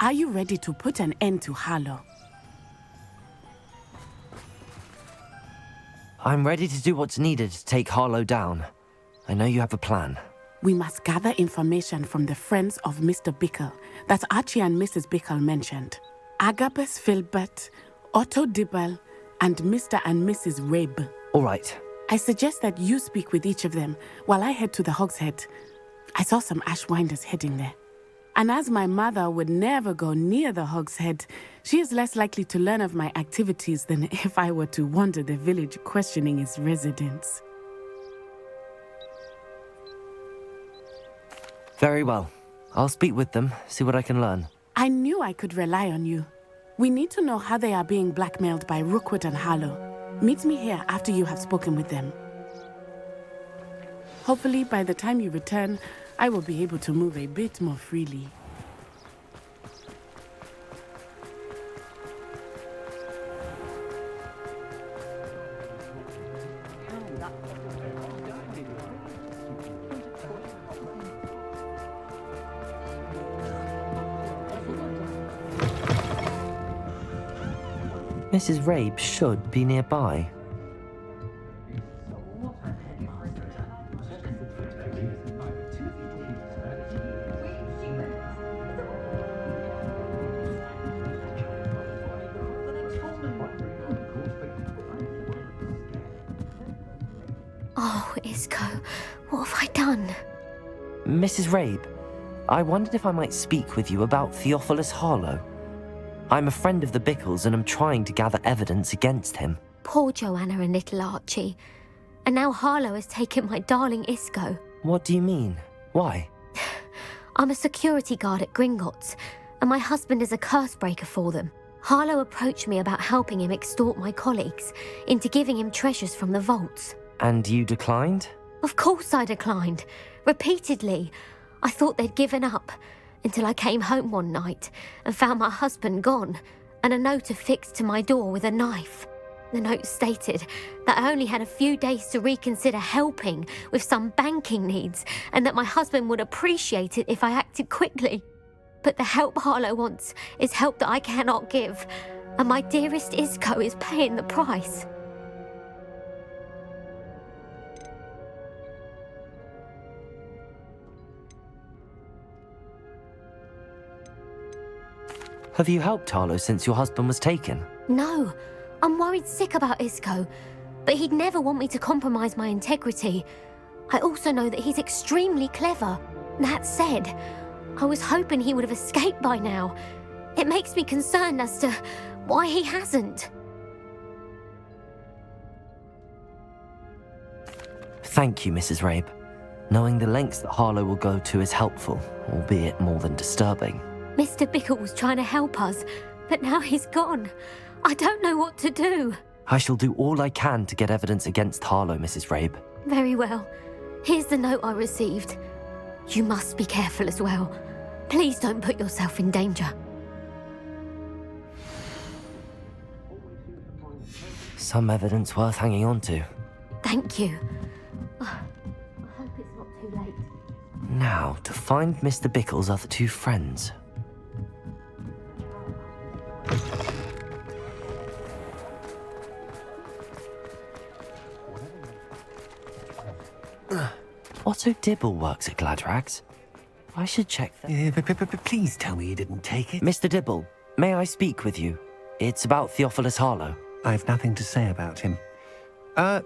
Are you ready to put an end to Harlow? I'm ready to do what's needed to take Harlow down. I know you have a plan. We must gather information from the friends of Mr. Bickle that Archie and Mrs. Bickle mentioned. Agabus Filbert, Otto Dibble, and Mr. and Mrs. Rabe. All right. I suggest that you speak with each of them while I head to the Hogshead. I saw some Ashwinders heading there. And as my mother would never go near the Hogshead, she is less likely to learn of my activities than if I were to wander the village questioning its residents. Very well. I'll speak with them, see what I can learn. I knew I could rely on you. We need to know how they are being blackmailed by Rookwood and Harlow. Meet me here after you have spoken with them. Hopefully, by the time you return, I will be able to move a bit more freely. Mrs. Rabe should be nearby. Oh, Isco, what have I done? Mrs. Rabe, I wondered if I might speak with you about Theophilus Harlow. I'm a friend of the Bickles and I'm trying to gather evidence against him. Poor Joanna and little Archie. And now Harlow has taken my darling Isco. What do you mean? Why? I'm a security guard at Gringotts, and my husband is a curse breaker for them. Harlow approached me about helping him extort my colleagues into giving him treasures from the vaults. And you declined? Of course I declined. Repeatedly. I thought they'd given up, until I came home one night and found my husband gone, and a note affixed to my door with a knife. The note stated that I only had a few days to reconsider helping with some banking needs, and that my husband would appreciate it if I acted quickly. But the help Harlow wants is help that I cannot give, and my dearest Isco is paying the price. Have you helped Harlow since your husband was taken? No, I'm worried sick about Isco, but he'd never want me to compromise my integrity. I also know that he's extremely clever. That said, I was hoping he would have escaped by now. It makes me concerned as to why he hasn't. Thank you, Mrs. Rabe. Knowing the lengths that Harlow will go to is helpful, albeit more than disturbing. Mr. Bickle was trying to help us, but now he's gone. I don't know what to do. I shall do all I can to get evidence against Harlow, Mrs. Rabe. Very well. Here's the note I received. You must be careful as well. Please don't put yourself in danger. Some evidence worth hanging on to. Thank you. I hope it's not too late. Now, to find Mr. Bickle's other two friends. Otto Dibble works at Gladrags. I should check that. Please tell me you didn't take it. Mr. Dibble, may I speak with you? It's about Theophilus Harlow. I've nothing to say about him.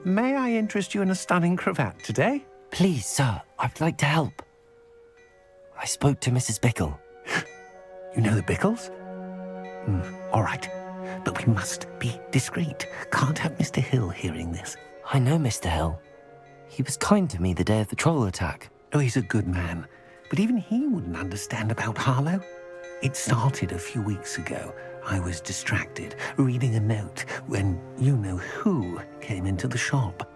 May I interest you in a stunning cravat today? Please, sir, I'd like to help. I spoke to Mrs. Bickle. You know the Bickles? All right. But we must be discreet. Can't have Mr. Hill hearing this. I know Mr. Hill. He was kind to me the day of the troll attack. Oh, he's a good man. But even he wouldn't understand about Harlow. It started a few weeks ago. I was distracted, reading a note, when you-know-who came into the shop.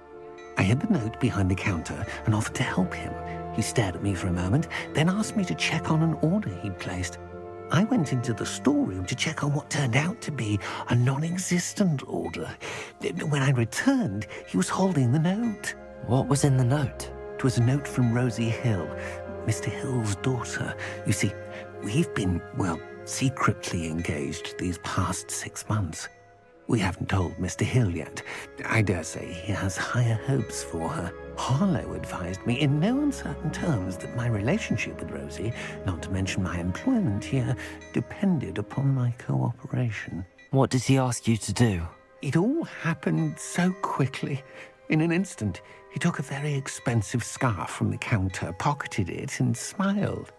I hid the note behind the counter and offered to help him. He stared at me for a moment, then asked me to check on an order he'd placed. I went into the storeroom to check on what turned out to be a non-existent order. When I returned, he was holding the note. What was in the note? It was a note from Rosie Hill, Mr. Hill's daughter. You see, we've been, secretly engaged these past 6 months. We haven't told Mr. Hill yet. I dare say he has higher hopes for her. Harlow advised me in no uncertain terms that my relationship with Rosie, not to mention my employment here, depended upon my cooperation. What did he ask you to do? It all happened so quickly. In an instant, he took a very expensive scarf from the counter, pocketed it, and smiled.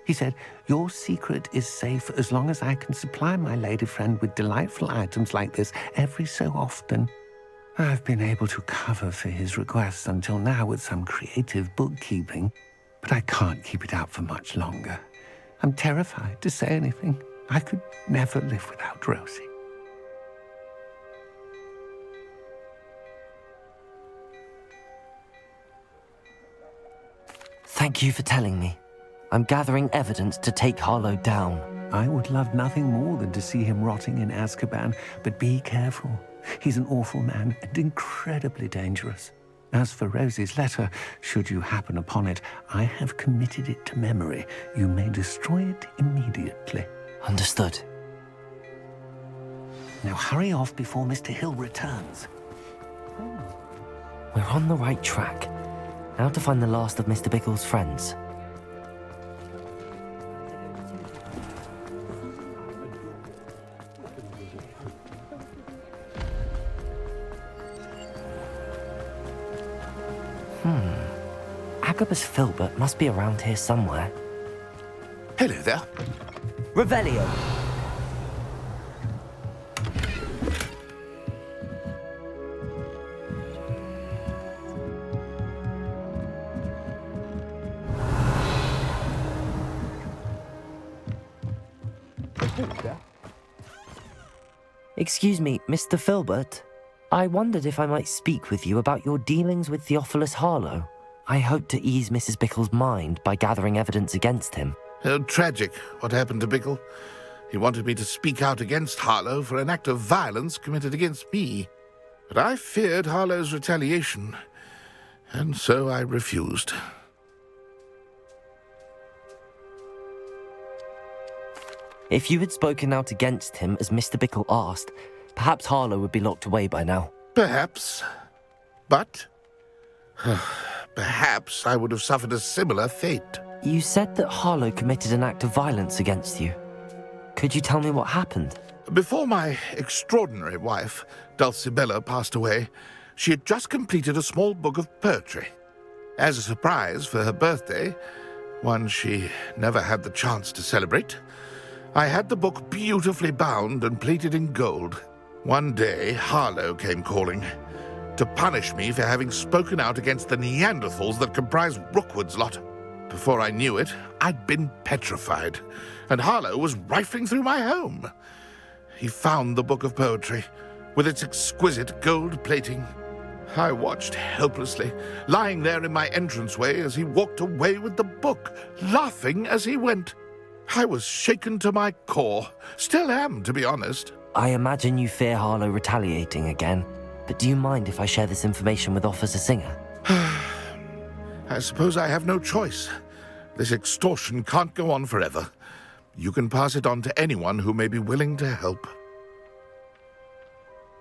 He said, "Your secret is safe as long as I can supply my lady friend with delightful items like this every so often." I've been able to cover for his requests until now with some creative bookkeeping, but I can't keep it out for much longer. I'm terrified to say anything. I could never live without Rosie. Thank you for telling me. I'm gathering evidence to take Harlow down. I would love nothing more than to see him rotting in Azkaban, but be careful. He's an awful man and incredibly dangerous. As for Rosie's letter, should you happen upon it, I have committed it to memory. You may destroy it immediately. Understood. Now hurry off before Mr. Hill returns. We're on the right track. Now to find the last of Mr. Bickle's friends. Agabus Filbert must be around here somewhere. Hello there. Revelio! Excuse me, Mr. Filbert. I wondered if I might speak with you about your dealings with Theophilus Harlow. I hope to ease Mrs. Bickle's mind by gathering evidence against him. Oh, tragic what happened to Bickle. He wanted me to speak out against Harlow for an act of violence committed against me. But I feared Harlow's retaliation, and so I refused. If you had spoken out against him as Mr. Bickle asked, perhaps Harlow would be locked away by now. Perhaps. But perhaps I would have suffered a similar fate. You said that Harlow committed an act of violence against you. Could you tell me what happened? Before my extraordinary wife, Dulcibella, passed away, she had just completed a small book of poetry. As a surprise for her birthday, one she never had the chance to celebrate, I had the book beautifully bound and plated in gold. One day, Harlow came calling to punish me for having spoken out against the Neanderthals that comprise Rookwood's lot. Before I knew it, I'd been petrified, and Harlow was rifling through my home. He found the book of poetry, with its exquisite gold plating. I watched helplessly, lying there in my entranceway as he walked away with the book, laughing as he went. I was shaken to my core. Still am, to be honest. I imagine you fear Harlow retaliating again, but do you mind if I share this information with Officer Singer? I suppose I have no choice. This extortion can't go on forever. You can pass it on to anyone who may be willing to help.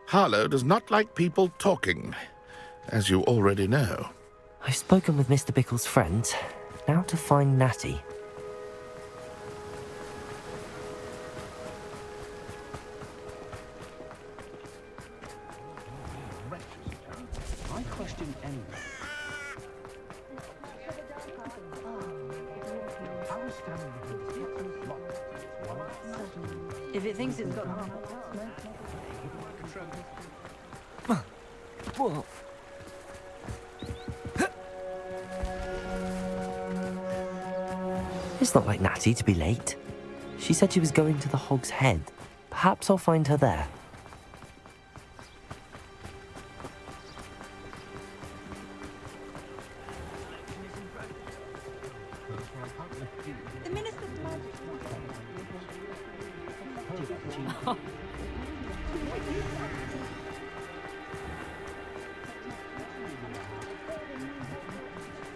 Harlow does not like people talking, as you already know. I've spoken with Mr. Bickle's friends. Now to find Natty. If it thinks it's got... Whoa. It's not like Natty to be late. She said she was going to the Hog's Head. Perhaps I'll find her there. The Minister's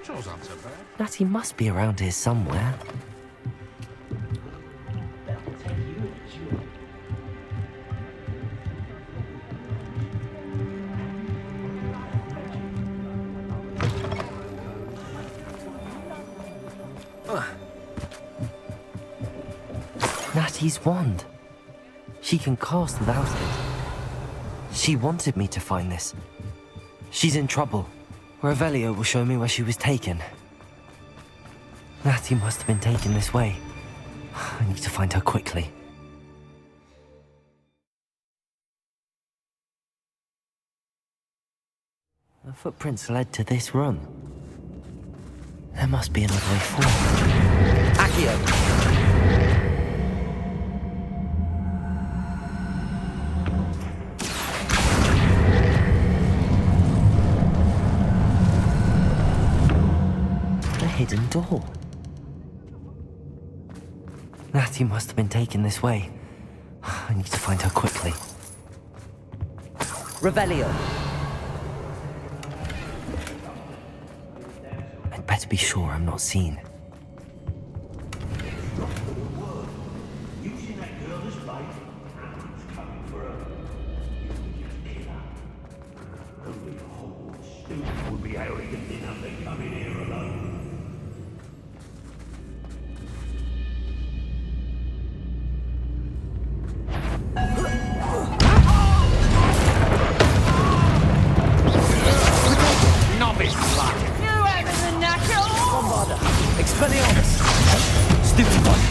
Chore's aren't so bad. Natty must be around here somewhere. Natty's wand. She can cast without it. She wanted me to find this. She's in trouble. Revelio will show me where she was taken. Natty must have been taken this way. I need to find her quickly. The footprints led to this room. There must be another way forward. Accio! Hidden door. Natty must have been taken this way. I need to find her quickly. Revelio! I'd better be sure I'm not seen. Only Hogwarts students would be arrogant enough to come in here alone. Novice luck. You having the knuckle? Bombarda! Expelliarmus! Stupid one!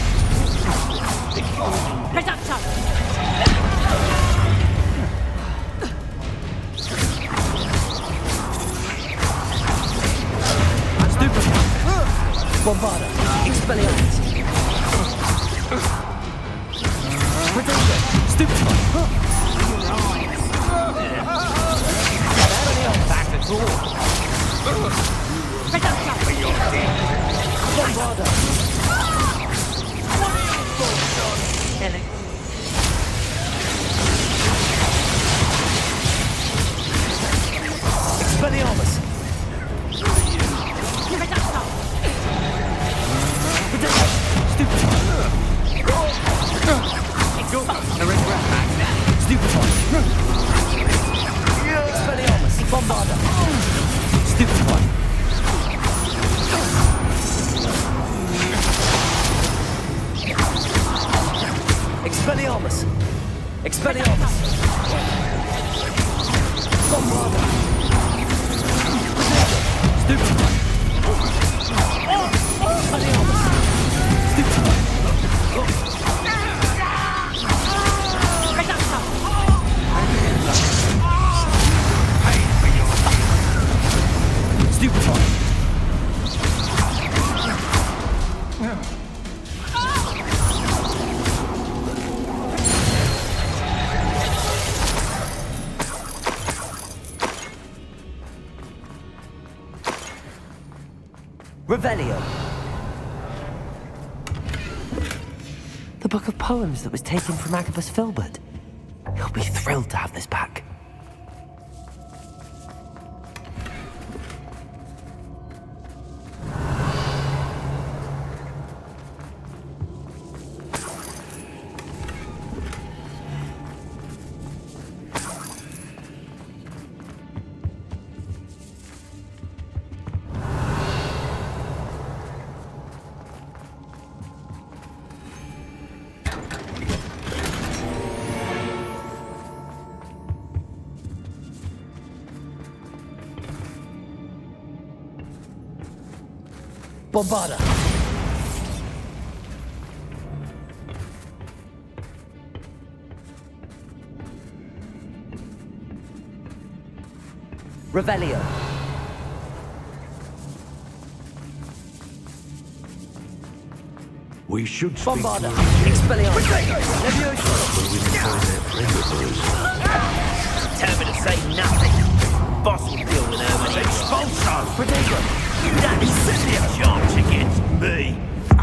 Reducto! Stupid one! Bombarda! Expelliarmus! Reducto! Stupid one! Back at all! Reducto! Bombarda! Expelliarmus! Reducto! Stupid one! Stupid one! Expelliarmus! Bombarda! Stupid one! Expelliarmus! Expelliarmus! Bombarda! Stupid one! Expelliarmus! Stupid one! Reducto! Stupid one! Revelio. The book of poems that was taken from Agabus Filbert. He'll be thrilled to have this back. Bombarda! Revelio. We should speak Bombarda! to her. Expelliarmus! Leviosa! Tell me to say nothing. Boss will deal with her when he expulso. Protego! You don't send a charge against me.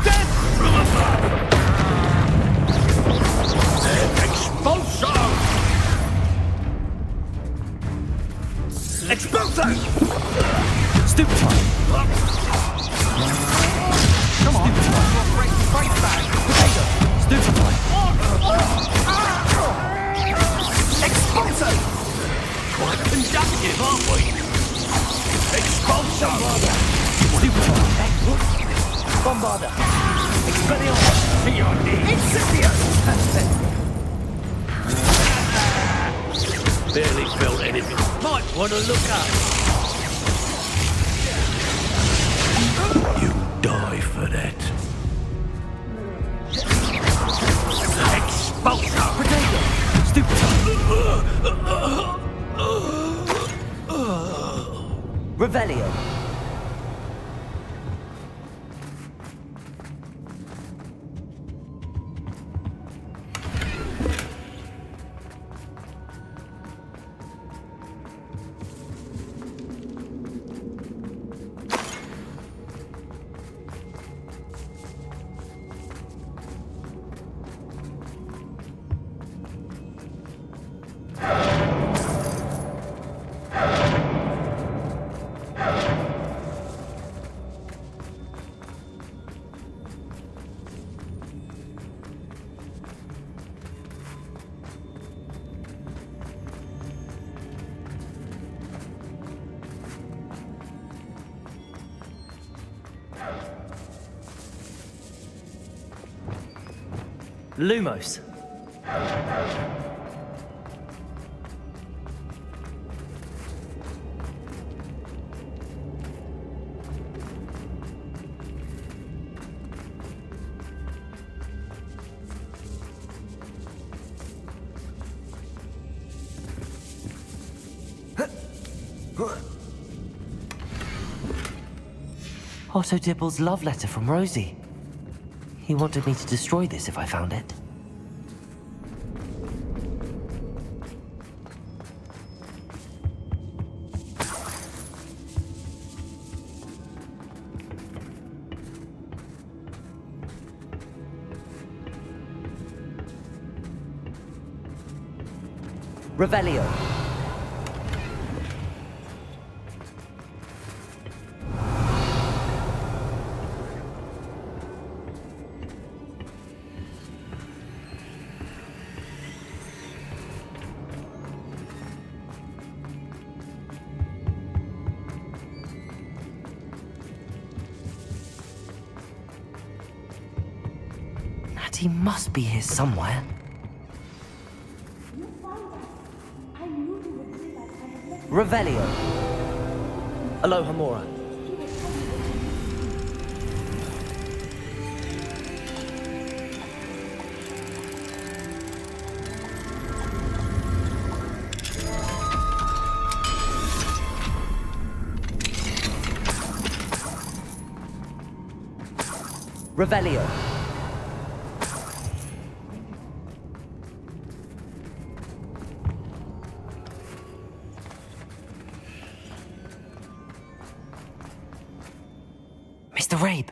Death from above. Expulso. Expulso. Stupid one! Come on! Stupid one! Break back. Protego! Stupid one! Expulso. Quite conductive, aren't we? Expulso. Stupid one! Bombarda! Expelliarmus! To your knees! Incendio! Barely felt anything. Might want to look up. You die for that. Expulsor! Potato! Stupid! Revelio. Lumos. Otto Dibble's love letter from Rosie. He wanted me to destroy this if I found it. Revelio. He must be here somewhere. Revelio. Aloha Mora. Revelio. Mr. Rabe,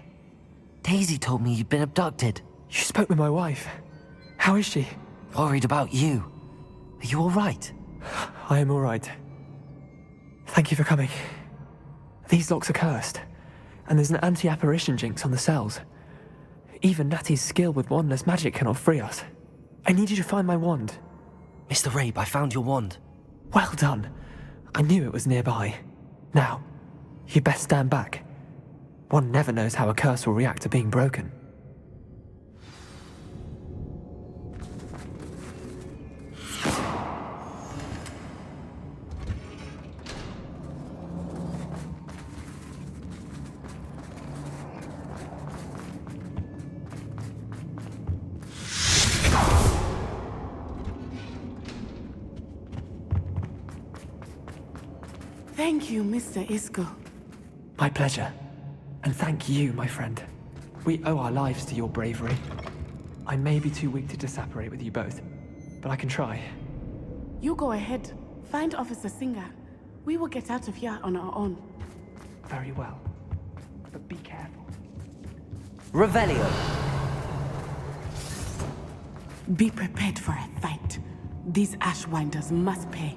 Daisy told me you'd been abducted. You spoke with my wife. How is she? Worried about you. Are you all right? I am all right. Thank you for coming. These locks are cursed, and there's an anti-apparition jinx on the cells. Even Natty's skill with wandless magic cannot free us. I need you to find my wand. Mr. Rabe, I found your wand. Well done. I knew it was nearby. Now, you best stand back. One never knows how a curse will react to being broken. Thank you, Mr. Isco. My pleasure. And thank you, my friend. We owe our lives to your bravery. I may be too weak to disapparate with you both, but I can try. You go ahead. Find Officer Singer. We will get out of here on our own. Very well. But be careful. Revelio. Be prepared for a fight. These Ashwinders must pay.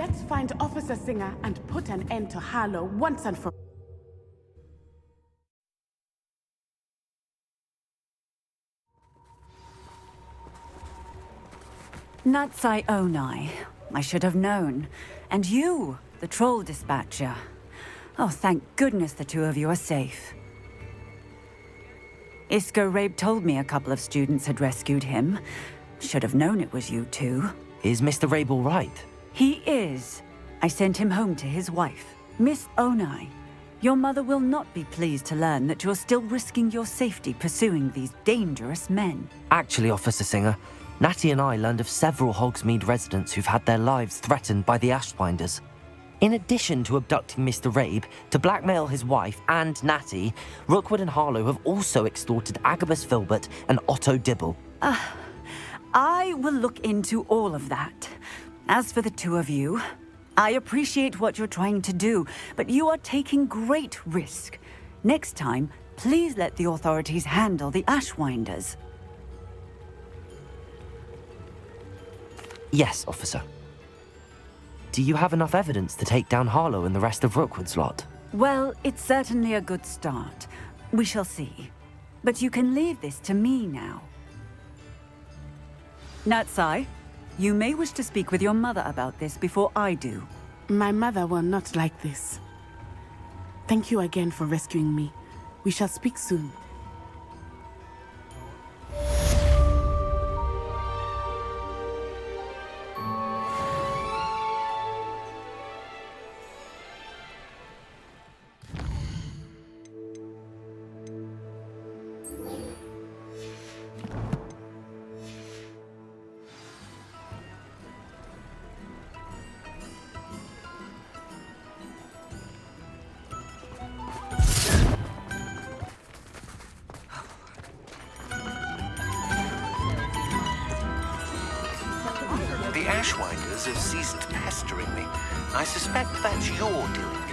Let's find Officer Singer and put an end to Harlow once and for all. Natsai Onai. I should have known. And you, the troll dispatcher. Oh, thank goodness the two of you are safe. Isco Rabe told me a couple of students had rescued him. Should have known it was you two. Is Mr. Rabe all right? He is. I sent him home to his wife. Miss Onai, your mother will not be pleased to learn that you're still risking your safety pursuing these dangerous men. Actually, Officer Singer, Natty and I learned of several Hogsmeade residents who've had their lives threatened by the Ashwinders. In addition to abducting Mr. Rabe, to blackmail his wife and Natty, Rookwood and Harlow have also extorted Agabus Filbert and Otto Dibble. I will look into all of that. As for the two of you, I appreciate what you're trying to do, but you are taking great risk. Next time, please let the authorities handle the Ashwinders. Yes, officer. Do you have enough evidence to take down Harlow and the rest of Rookwood's lot? Well, it's certainly a good start. We shall see. But you can leave this to me now. Natsai, you may wish to speak with your mother about this before I do. My mother will not like this. Thank you again for rescuing me. We shall speak soon. The Ashwinders have ceased pestering me. I suspect that's your doing.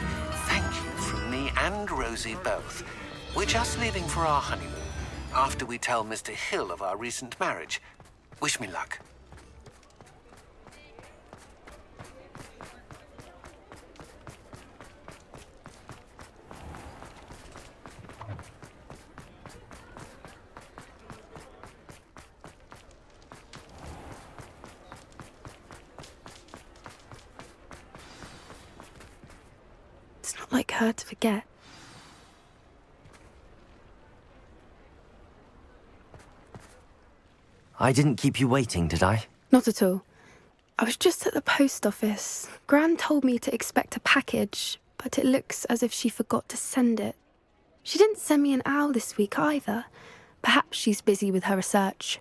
Thank you from me and Rosie both. We're just leaving for our honeymoon, after we tell Mr. Hill of our recent marriage. Wish me luck. It's not like her to forget. I didn't keep you waiting, did I? Not at all. I was just at the post office. Gran told me to expect a package, but it looks as if she forgot to send it. She didn't send me an owl this week either. Perhaps she's busy with her research.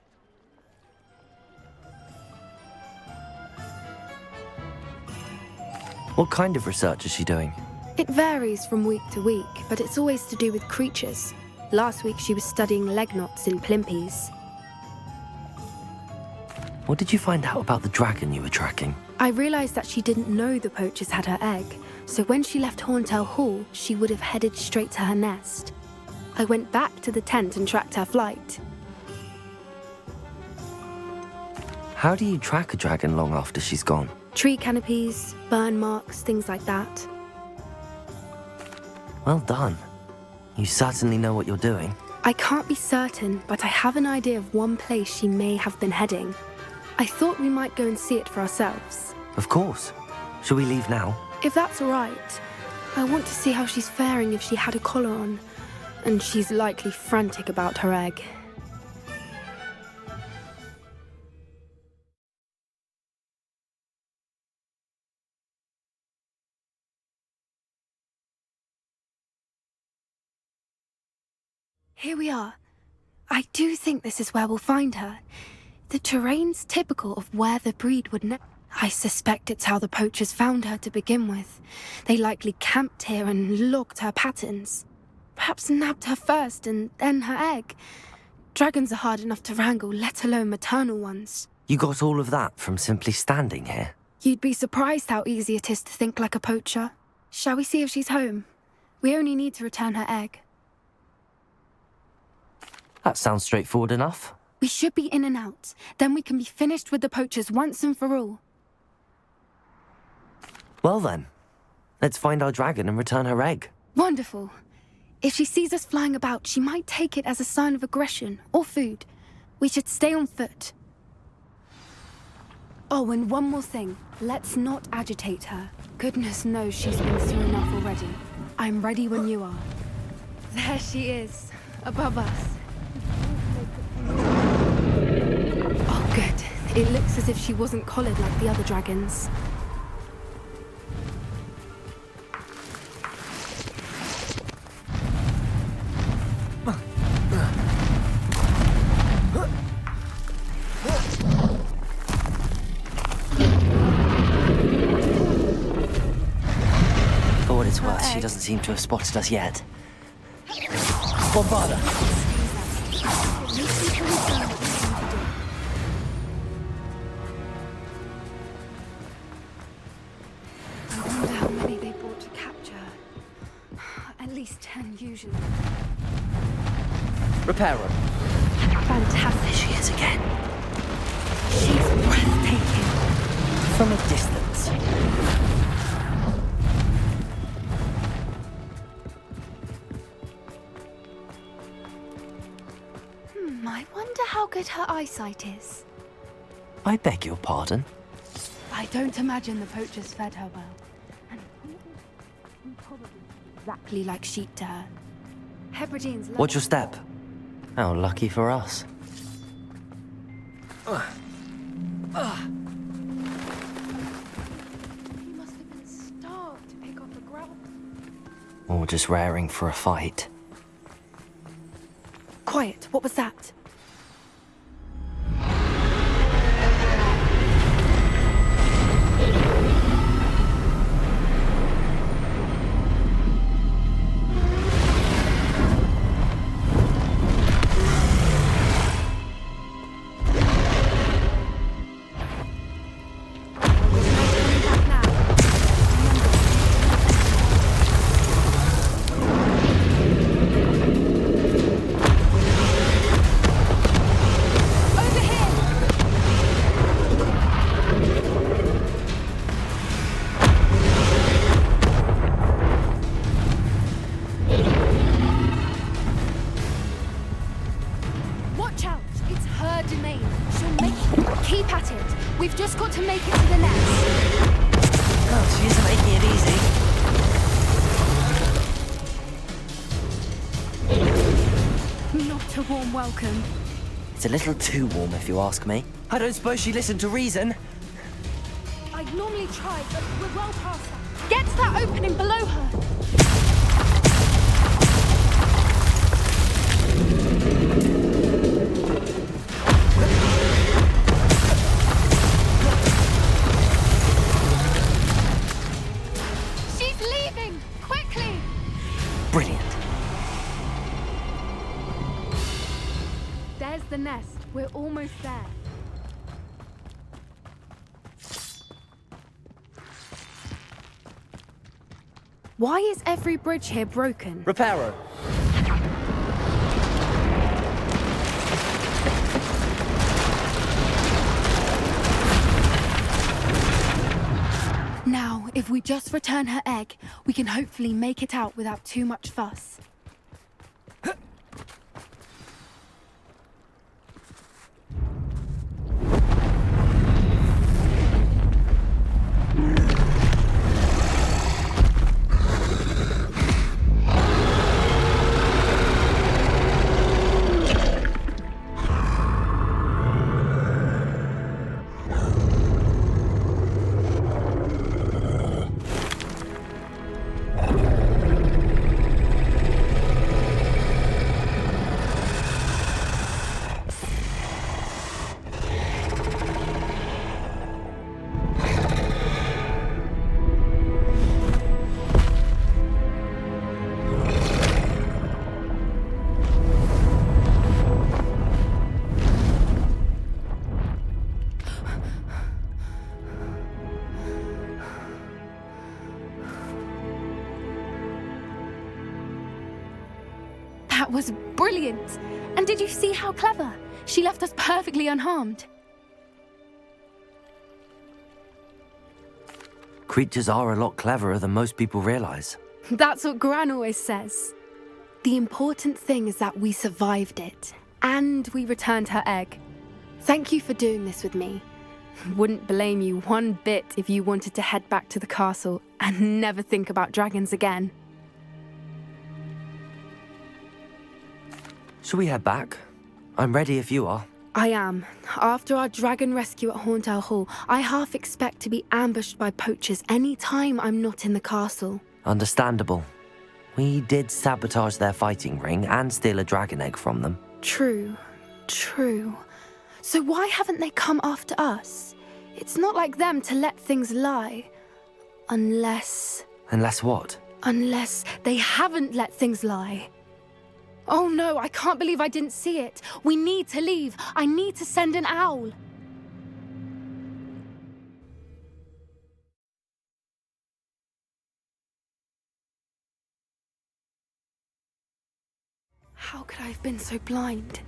What kind of research is she doing? It varies from week to week, but it's always to do with creatures. Last week she was studying leg knots in plimpies. What did you find out about the dragon you were tracking? I realised that she didn't know the poachers had her egg, so when she left Horntail Hall, she would have headed straight to her nest. I went back to the tent and tracked her flight. How do you track a dragon long after she's gone? Tree canopies, burn marks, things like that. Well done. You certainly know what you're doing. I can't be certain, but I have an idea of one place she may have been heading. I thought we might go and see it for ourselves. Of course. Shall we leave now? If that's all right. I want to see how she's faring if she had a collar on. And she's likely frantic about her egg. Here we are. I do think this is where we'll find her. The terrain's typical of where the breed would I suspect it's how the poachers found her to begin with. They likely camped here and logged her patterns. Perhaps nabbed her first and then her egg. Dragons are hard enough to wrangle, let alone maternal ones. You got all of that from simply standing here? You'd be surprised how easy it is to think like a poacher. Shall we see if she's home? We only need to return her egg. That sounds straightforward enough. We should be in and out. Then we can be finished with the poachers once and for all. Well then, let's find our dragon and return her egg. Wonderful. If she sees us flying about, she might take it as a sign of aggression or food. We should stay on foot. Oh, and one more thing. Let's not agitate her. Goodness knows she's been through enough already. I'm ready when you are. There she is, above us. Oh, good. It looks as if she wasn't collared like the other dragons. For what it's worth, she doesn't seem to have spotted us yet. Bombarda! I wonder how many they brought to capture. At least 10 usually. Reparo. Fantastic. There she is again. She's breathtaking. From a distance. I wonder how good her eyesight is. I beg your pardon? I don't imagine the poachers fed her well. And probably exactly like sheep to her. Hebrideans. Watch your step. How lucky for us. He must have been starved to pick up a growl. Or just raring for a fight. Quiet, what was that? Welcome. It's a little too warm, if you ask me. I don't suppose she listened to reason. I'd normally try, but we're well past that. Get to that opening below her. She's leaving! Quickly! Brilliant. There's the nest. We're almost there. Why is every bridge here broken? Reparo. Now, if we just return her egg, we can hopefully make it out without too much fuss. That was brilliant! And did you see how clever? She left us perfectly unharmed. creatures are a lot cleverer than most people realize. That's what Gran always says. The important thing is that we survived it, and we returned her egg. Thank you for doing this with me. Wouldn't blame you one bit if you wanted to head back to the castle and never think about dragons again. Shall we head back? I'm ready if you are. I am. After our dragon rescue at Horndale Hall, I half expect to be ambushed by poachers any time I'm not in the castle. Understandable. We did sabotage their fighting ring and steal a dragon egg from them. True. So why haven't they come after us? It's not like them to let things lie. Unless what? Unless they haven't let things lie. Oh no, I can't believe I didn't see it. We need to leave. I need to send an owl. How could I have been so blind?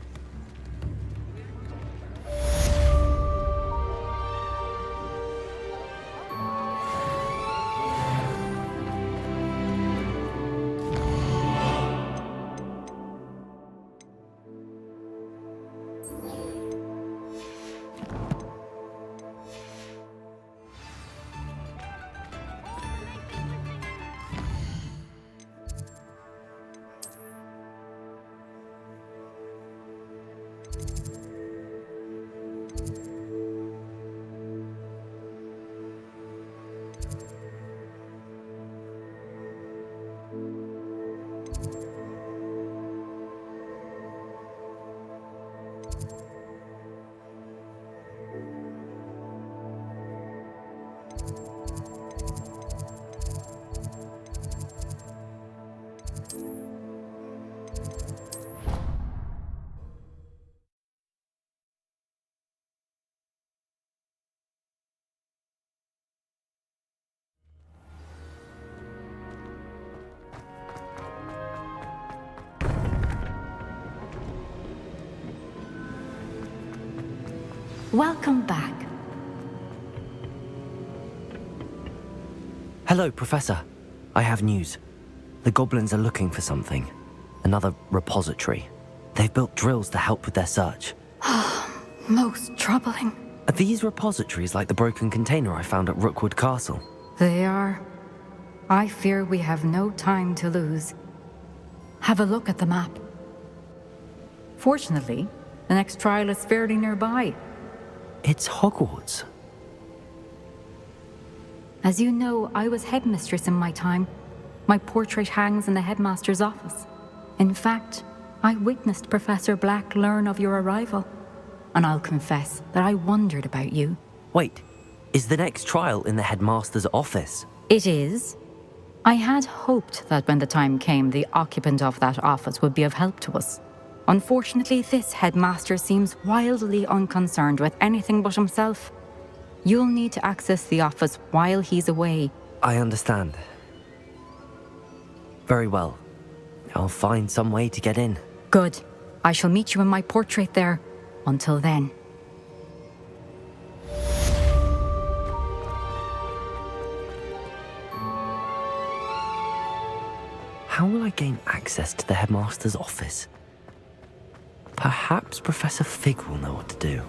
Welcome back. Hello, Professor. I have news. The goblins are looking for something. Another repository. They've built drills to help with their search. Most troubling. Are these repositories like the broken container I found at Rookwood Castle? They are. I fear we have no time to lose. Have a look at the map. Fortunately, the next trial is fairly nearby. It's Hogwarts. As you know, I was headmistress in my time. My portrait hangs in the headmaster's office. In fact, I witnessed Professor Black learn of your arrival. And I'll confess that I wondered about you. Wait, is the next trial in the headmaster's office? It is. I had hoped that when the time came, the occupant of that office would be of help to us. Unfortunately, this headmaster seems wildly unconcerned with anything but himself. You'll need to access the office while he's away. I understand. Very well. I'll find some way to get in. Good. I shall meet you in my portrait there. Until then. How will I gain access to the headmaster's office? Perhaps Professor Fig will know what to do.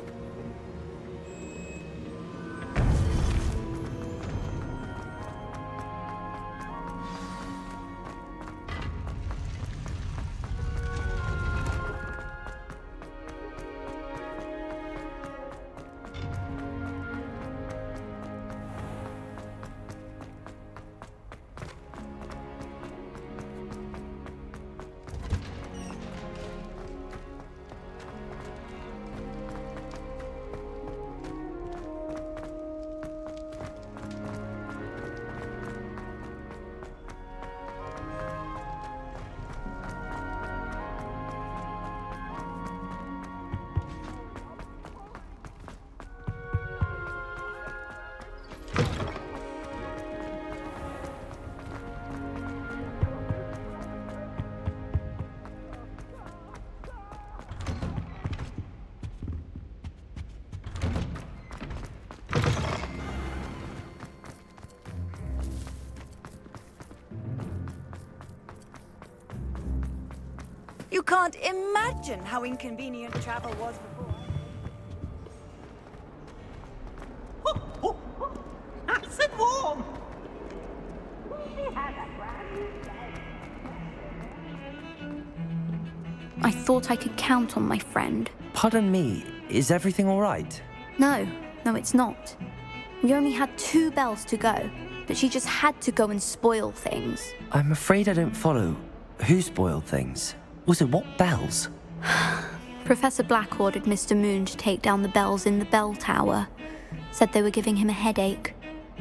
You can't imagine how inconvenient travel was before. Nice and warm. I thought I could count on my friend. Pardon me, is everything all right? No, it's not. We only had 2 bells to go, but she just had to go and spoil things. I'm afraid I don't follow. Who spoiled things? Also, what bells? Professor Black ordered Mr. Moon to take down the bells in the bell tower. Said they were giving him a headache.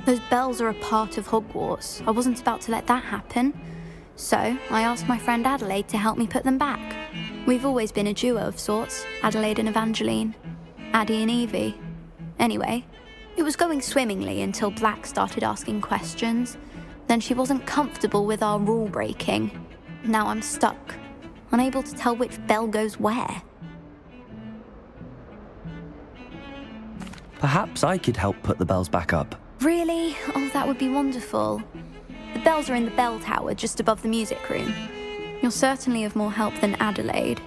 Those bells are a part of Hogwarts. I wasn't about to let that happen. So, I asked my friend Adelaide to help me put them back. We've always been a duo of sorts, Adelaide and Evangeline. Addie and Evie. Anyway, it was going swimmingly until Black started asking questions. Then she wasn't comfortable with our rule breaking. Now I'm stuck, unable to tell which bell goes where. Perhaps I could help put the bells back up. Really? Oh, that would be wonderful. The bells are in the bell tower just above the music room. You're certainly of more help than Adelaide.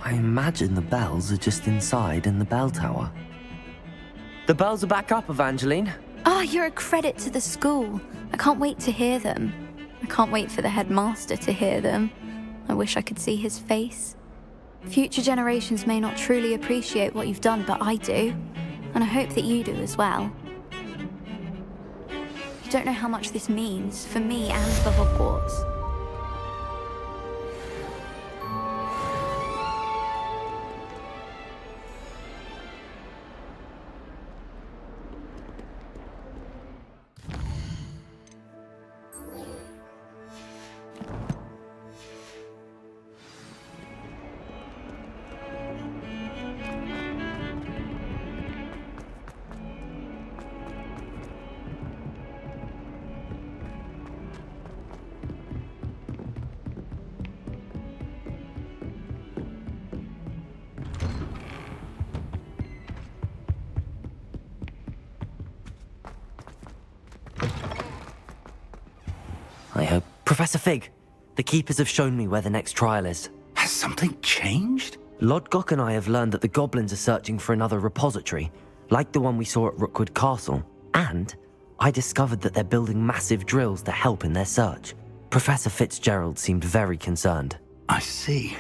I imagine the bells are just inside in the bell tower. The bells are back up, Evangeline. Oh, you're a credit to the school. I can't wait to hear them. I can't wait for the headmaster to hear them. I wish I could see his face. Future generations may not truly appreciate what you've done, but I do. And I hope that you do as well. You don't know how much this means for me and for Hogwarts. I hope. Professor Fig, the Keepers have shown me where the next trial is. Has something changed? Lodgok and I have learned that the goblins are searching for another repository, like the one we saw at Rookwood Castle. And I discovered that they're building massive drills to help in their search. Professor Fitzgerald seemed very concerned. I see.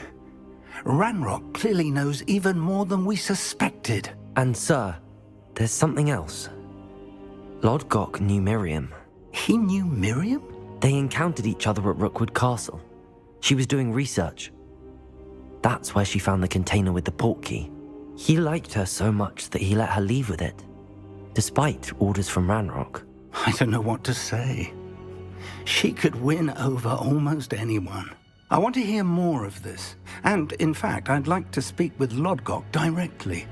Ranrock clearly knows even more than we suspected. And sir, there's something else. Lodgok knew Miriam. He knew Miriam? They encountered each other at Rookwood Castle. She was doing research. That's where she found the container with the portkey. He liked her so much that he let her leave with it, despite orders from Ranrock. I don't know what to say. She could win over almost anyone. I want to hear more of this. And, in fact, I'd like to speak with Lodgok directly.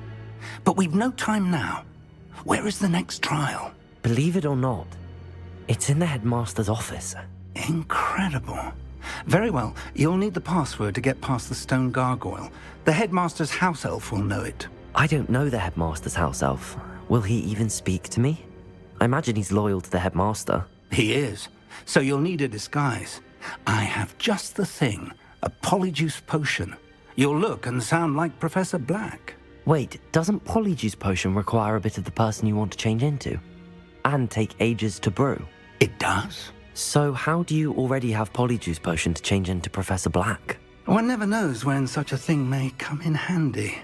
But we've no time now. Where is the next trial? Believe it or not, it's in the headmaster's office. Incredible. Very well, you'll need the password to get past the stone gargoyle. The headmaster's house elf will know it. I don't know the headmaster's house elf. Will he even speak to me? I imagine he's loyal to the headmaster. He is. So you'll need a disguise. I have just the thing. A polyjuice potion. You'll look and sound like Professor Black. Wait, doesn't polyjuice potion require a bit of the person you want to change into? And take ages to brew? It does. So how do you already have polyjuice potion to change into Professor Black? One never knows when such a thing may come in handy.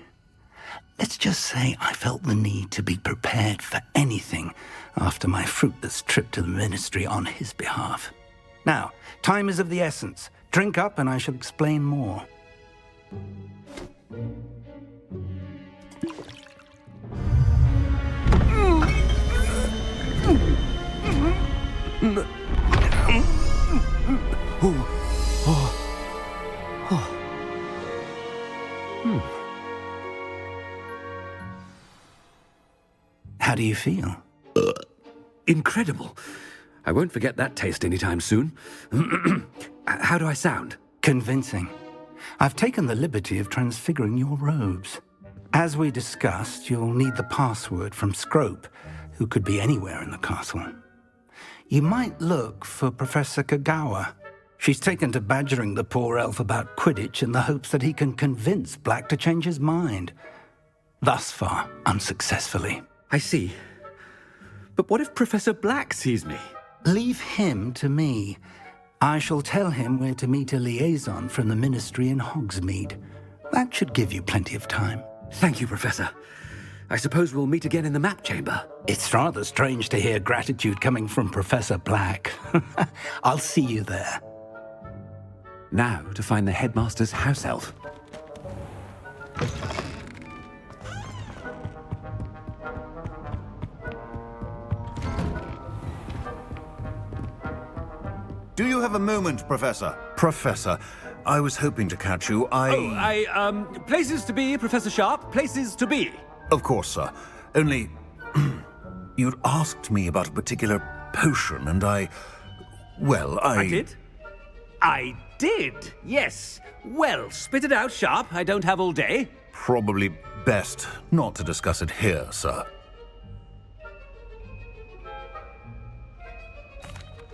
Let's just say I felt the need to be prepared for anything after my fruitless trip to the ministry on his behalf. Now, time is of the essence. Drink up and I shall explain more. How do you feel? Incredible. I won't forget that taste anytime soon. How do I sound? Convincing. I've taken the liberty of transfiguring your robes. As we discussed, you'll need the password from Scrope, who could be anywhere in the castle. You might look for Professor Kagawa. She's taken to badgering the poor elf about Quidditch in the hopes that he can convince Black to change his mind. Thus far, unsuccessfully. I see. But what if Professor Black sees me? Leave him to me. I shall tell him where to meet a liaison from the Ministry in Hogsmeade. That should give you plenty of time. Thank you, Professor. I suppose we'll meet again in the map chamber. It's rather strange to hear gratitude coming from Professor Black. I'll see you there. Now to find the headmaster's house elf. Do you have a moment, Professor? Professor, I was hoping to catch you. Places to be, Professor Sharp. Places to be. Of course, sir. Only, you'd asked me about a particular potion, and I did? I did, yes. Well, spit it out, Sharp. I don't have all day. Probably best not to discuss it here, sir.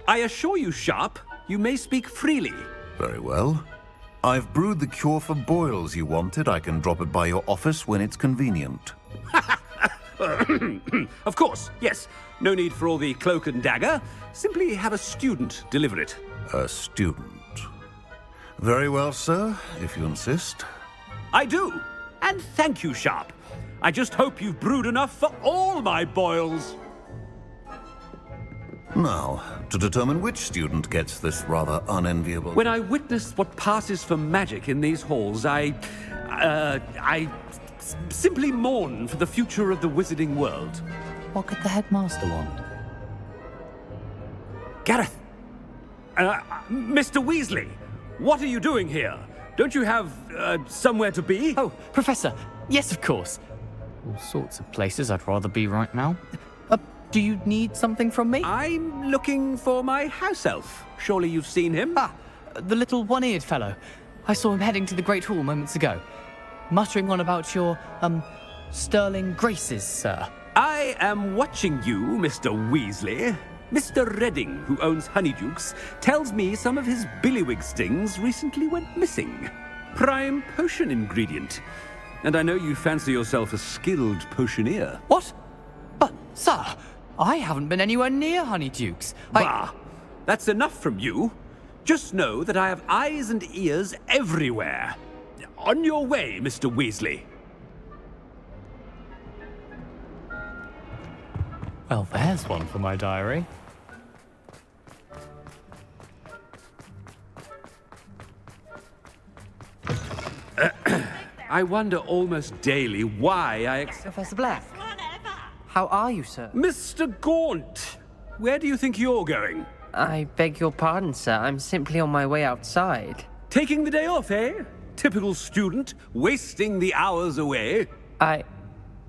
I assure you, Sharp, you may speak freely. Very well. I've brewed the cure for boils you wanted. I can drop it by your office when it's convenient. Of course, yes. No need for all the cloak and dagger. Simply have a student deliver it. A student? Very well, sir, if you insist. I do. And thank you, Sharp. I just hope you've brewed enough for all my boils. Now, to determine which student gets this rather unenviable... When I witness what passes for magic in these halls, I simply mourn for the future of the wizarding world. What could the headmaster want? Gareth! Mr. Weasley, what are you doing here? Don't you have, somewhere to be? Oh, Professor, yes, of course. All sorts of places I'd rather be right now. Do you need something from me? I'm looking for my house elf. Surely you've seen him? Ah, the little one-eared fellow. I saw him heading to the Great Hall moments ago, muttering on about your, sterling graces, sir. I am watching you, Mr. Weasley. Mr. Redding, who owns Honeydukes, tells me some of his billywig stings recently went missing. Prime potion ingredient. And I know you fancy yourself a skilled potioneer. What? But, sir, I haven't been anywhere near Honeydukes. Bah! That's enough from you. Just know that I have eyes and ears everywhere. On your way, Mr. Weasley. Well, there's one for my diary. I wonder almost daily why Professor Black. How are you, sir? Mr. Gaunt! Where do you think you're going? I beg your pardon, sir. I'm simply on my way outside. Taking the day off, eh? Typical student, wasting the hours away. I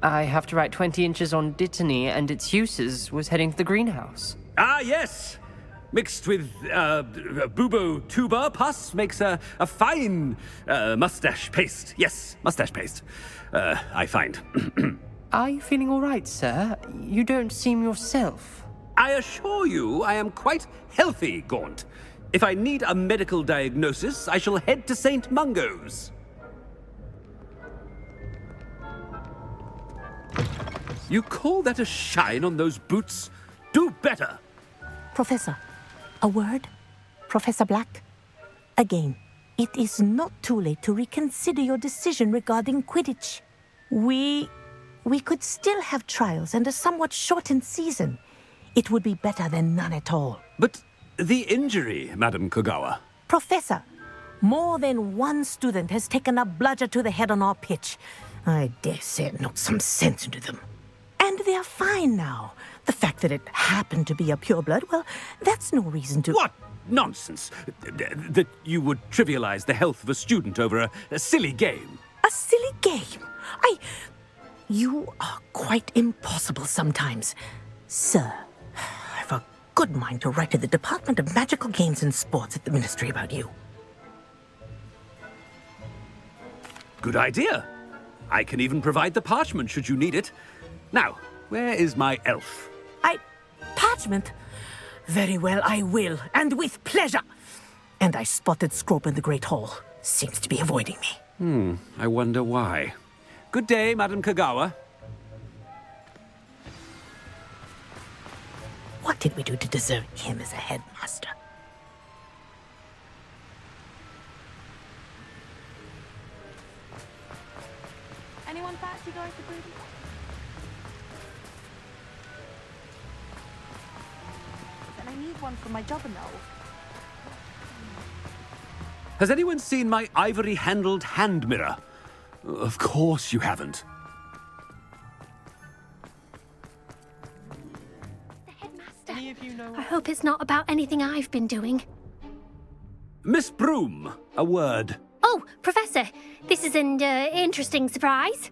have to write 20 inches on Dittany and its uses. Was heading to the greenhouse. Ah, yes! Mixed with bubo tuber pus makes a fine mustache paste. Yes, mustache paste. I find. Are you feeling all right, sir? You don't seem yourself. I assure you I am quite healthy, Gaunt. If I need a medical diagnosis, I shall head to St. Mungo's. You call that a shine on those boots? Do better! Professor, a word? Professor Black? Again, it is not too late to reconsider your decision regarding Quidditch. We could still have trials and a somewhat shortened season. It would be better than none at all. But the injury, Madam Kogawa. Professor, more than one student has taken a bludger to the head on our pitch. I dare say it knocked some sense into them. And they're fine now. The fact that it happened to be a pureblood, well, that's no reason to... What nonsense! That you would trivialize the health of a student over a silly game. A silly game? You are quite impossible sometimes. Sir, I've a good mind to write to the Department of Magical Games and Sports at the Ministry about you. Good idea. I can even provide the parchment should you need it. Now, where is my elf? Parchment? Very well, I will, and with pleasure. And I spotted Scrope in the Great Hall. Seems to be avoiding me. I wonder why. Good day, Madam Kagawa. What did we do to deserve him as a headmaster? Anyone fancy going to Broody? And I need one for my jobberknoll. Has anyone seen my ivory-handled hand mirror? Of course you haven't. Any of you know? I hope it's not about anything I've been doing. Miss Broom, a word. Oh, Professor, this is an interesting surprise.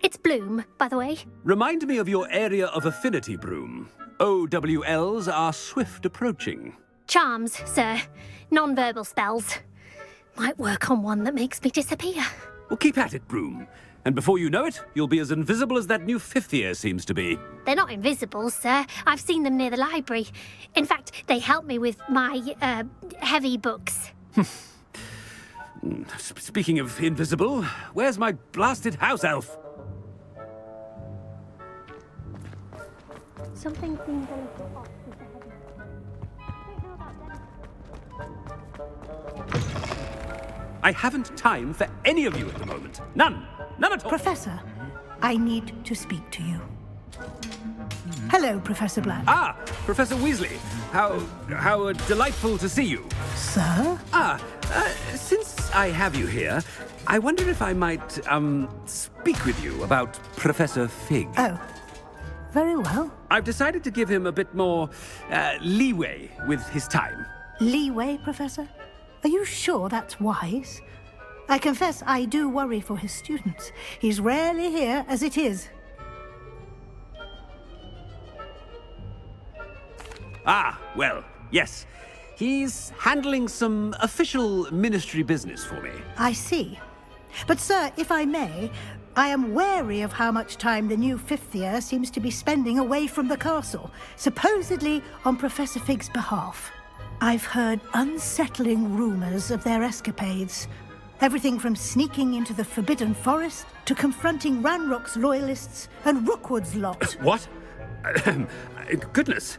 It's Bloom, by the way. Remind me of your area of affinity, Broom. OWLs are swift approaching. Charms, sir. Non-verbal spells. Might work on one that makes me disappear. Well, keep at it, Broom. And before you know it, you'll be as invisible as that new fifth year seems to be. They're not invisible, sir. I've seen them near the library. In fact, they help me with my, heavy books. Speaking of invisible, where's my blasted house elf? Something seems a little off with the I haven't time for any of you at the moment. None. None at all. Professor, I need to speak to you. Hello, Professor Black. Ah, Professor Weasley. How delightful to see you. Sir? Since I have you here, I wonder if I might, speak with you about Professor Fig. Oh, very well. I've decided to give him a bit more, leeway with his time. Leeway, Professor? Are you sure that's wise? I confess I do worry for his students. He's rarely here as it is. Ah, well, yes. He's handling some official ministry business for me. I see. But, sir, if I may, I am wary of how much time the new fifth year seems to be spending away from the castle, supposedly on Professor Fig's behalf. I've heard unsettling rumors of their escapades. Everything from sneaking into the Forbidden Forest to confronting Ranrock's loyalists and Rookwood's lot. What? Goodness.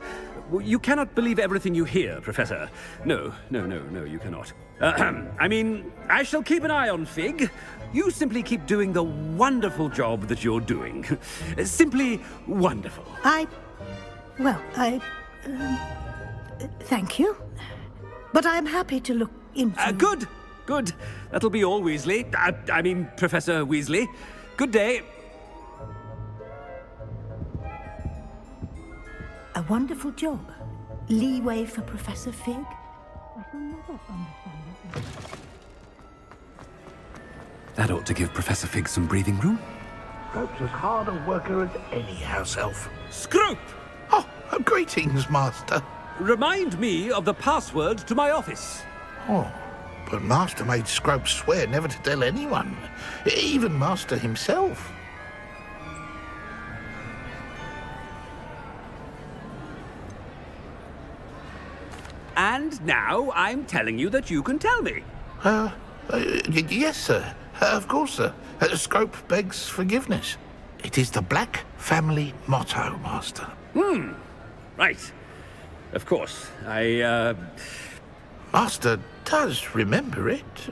You cannot believe everything you hear, Professor. No, you cannot. I mean, I shall keep an eye on Fig. You simply keep doing the wonderful job that you're doing. Simply wonderful. Thank you. But I'm happy to look into... Good. That'll be all, Weasley. I mean, Professor Weasley. Good day. A wonderful job. Leeway for Professor Fig. I shall never understand that. That ought to give Professor Fig some breathing room. Scrope's as hard a worker as any house elf. Scrope! Oh, greetings, Master. Remind me of the password to my office. Oh, but Master made Scrope swear never to tell anyone, even Master himself. And now I'm telling you that you can tell me. Yes, sir. Of course, sir. Scrope begs forgiveness. It is the Black family motto, Master. Right. Of course. Master does remember it.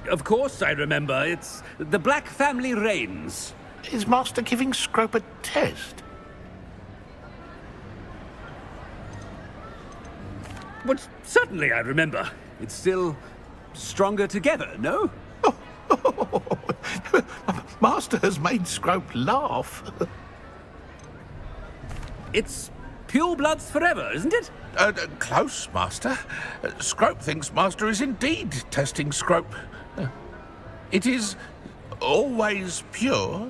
Of course I remember. It's the Black family reigns. Is Master giving Scrope a test? But certainly I remember. It's still stronger together, no? Master has made Scrope laugh. It's pure bloods forever, isn't it? Close, Master. Scrope thinks Master is indeed testing Scrope. It is always pure.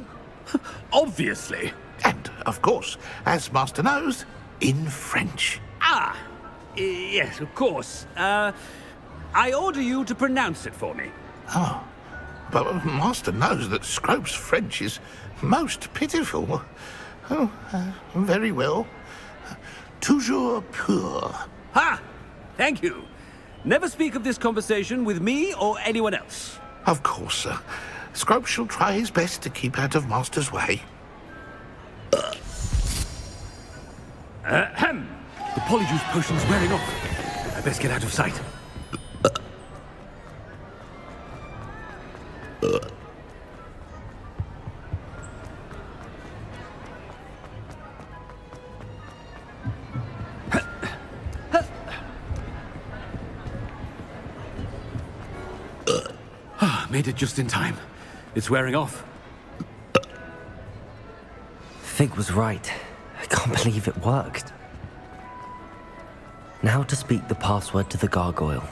Obviously. And, of course, as Master knows, in French. Yes, of course. I order you to pronounce it for me. Oh, But Master knows that Scrope's French is most pitiful. Oh, very well. Toujours pur. Ha! Thank you. Never speak of this conversation with me or anyone else. Of course, sir. Scrope shall try his best to keep out of Master's way. Ahem. The polyjuice potion's wearing off. I best get out of sight. Made it just in time. It's wearing off. Fig was right. I can't believe it worked. Now to speak the password to the gargoyle.